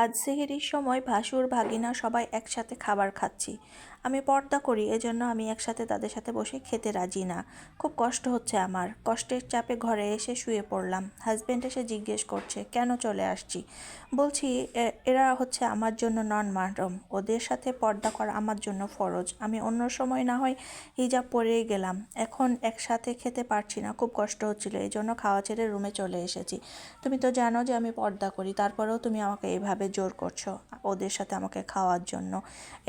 আজ সেহরির সময় ভাসুর ভাগিনা সবাই একসাথে খাবার খাচ্ছি। আমি পর্দা করি, এজন্য আমি একসাথে তাদের সাথে বসে খেতে রাজি না। খুব কষ্ট হচ্ছে আমার, কষ্টের চাপে ঘরে এসে শুয়ে পড়লাম। হাজব্যান্ড এসে জিজ্ঞেস করছে কেন চলে আসছি। বলছি এরা হচ্ছে আমার জন্য নন মাহরম, ওদের সাথে পর্দা করা আমার জন্য ফরজ। আমি অন্য সময় না হয় হিজাব পরেই গেলাম, এখন একসাথে খেতে পারছি না, খুব কষ্ট হচ্ছিল, এই জন্য খাওয়া ছেড়ে রুমে চলে এসেছি। তুমি তো জানো যে আমি পর্দা করি, তারপরেও তুমি আমাকে এইভাবে জোর করছো ওদের সাথে আমাকে খাওয়ার জন্য।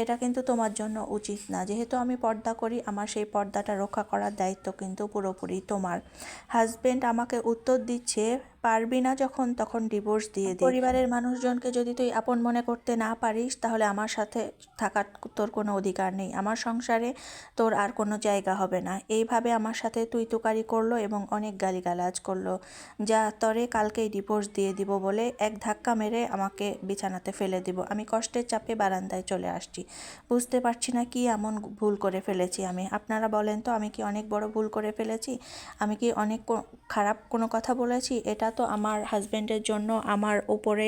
এটা কিন্তু তোমার জন্য উচিত না। যেহেতু আমি পর্দা করি, আমার সেই পর্দাটা রক্ষা করার দায়িত্ব কিন্তু পুরোপুরি তোমার। হাজবেন্ড আমাকে উত্তর দিচ্ছে, পারবি না যখন তখন ডিভোর্স দিয়ে দে। পরিবারের মানুষজনকে যদি তুই আপন মনে করতে না পারিস, তাহলে আমার সাথে থাকার তোর কোনো অধিকার নেই, আমার সংসারে তোর আর কোনো জায়গা হবে না। এইভাবে আমার সাথে তুই তুকারি করলো এবং অনেক গালিগালাজ করলো। যা তরে কালকেই ডিভোর্স দিয়ে দিব বলে এক ধাক্কা মেরে আমাকে বিছানাতে ফেলে দিব। আমি কষ্টের চাপে বারান্দায় চলে আসছি। বুঝতে পারছি না কি এমন ভুল করে ফেলেছি আমি। আপনারা বলেন তো, আমি কি অনেক বড় ভুল করে ফেলেছি? আমি কি অনেক খারাপ কোনো কথা বলেছি? এটা তো আমার হাজব্যান্ডের জন্য আমার উপরে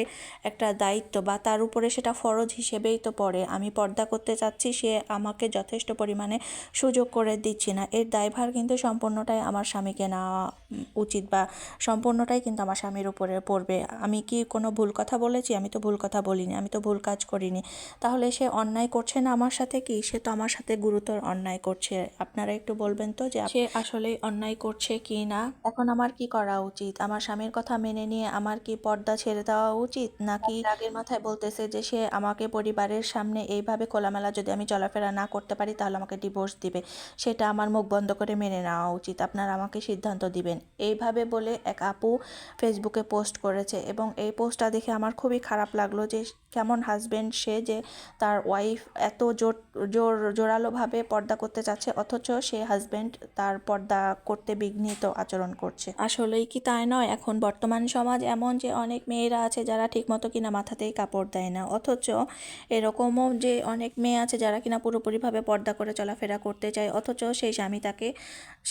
একটা দায়িত্ব, বা তার উপরে সেটা ফরজ হিসেবেই তো পড়ে। আমি পর্দা করতে চাচ্ছি, সে আমাকে যথেষ্ট পরিমাণে সুযোগ করে দিচ্ছি না। এর দায়ভার কিন্তু সম্পূর্ণটাই আমার স্বামীকে নেওয়া উচিত, বা সম্পূর্ণটাই কিন্তু আমার স্বামীর উপরে পড়বে। আমি কি কোনো ভুল কথা বলেছি? আমি তো ভুল কথা বলিনি, আমি তো ভুল কাজ করিনি। তাহলে সে অন্যায় করছে না আমার সাথে? কি, সে তো আমার সাথে গুরুতর অন্যায় করছে। আপনারা একটু বলবেন তো যে সে আসলেই অন্যায় করছে কি না। এখন আমার কি করা উচিত? আমার স্বামীর কথা মেনে নিয়ে আমার কি পর্দা ছেড়ে দেওয়া উচিত, নাকি রাগের মাথায় বলতেছে যে সে আমাকে পরিবারের সামনে এইভাবে খোলামেলা যদি আমি চলাফেরা না করতে পারি তাহলে আমাকে ডিভোর্স দিবে, সেটা আমার মুখ বন্ধ করে মেনে নেওয়া উচিত? আপনারা আমাকে সিদ্ধান্ত দিবেন। এইভাবে বলে এক আপু ফেসবুকে পোস্ট করেছে, এবং এই পোস্টটা দেখে আমার খুবই খারাপ লাগলো যে কেমন হাজব্যান্ড সে, যে তার ওয়াইফ এত জোরালোভাবে পর্দা করতে চাচ্ছে, অথচ সে হাজব্যান্ড তার পর্দা করতে বিঘ্নিত আচরণ করছে। আসলেই কি তাই নয়? এখন বর্তমান সমাজ এমন যে অনেক মেয়েরা আছে যারা ঠিকমতো কিনা মাথাতেই কাপড় দেয় না, অথচ এরকমও যে অনেক মেয়ে আছে যারা কিনা পুরোপুরিভাবে পর্দা করে চলাফেরা করতে চায়, অথচ সেই স্বামী তাকে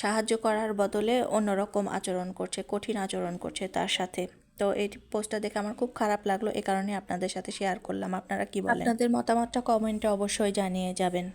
সাহায্য করার বদলে অন্যরকম আচরণ করছে, কঠিন আচরণ করছে তার সাথে। তো এই পোস্টটা দেখে আমার খুব খারাপ লাগলো, এ কারণে আপনাদের সাথে শেয়ার করলাম। আপনারা কি বলেন? আপনাদের মতামতটা কমেন্টে অবশ্যই জানিয়ে যাবেন।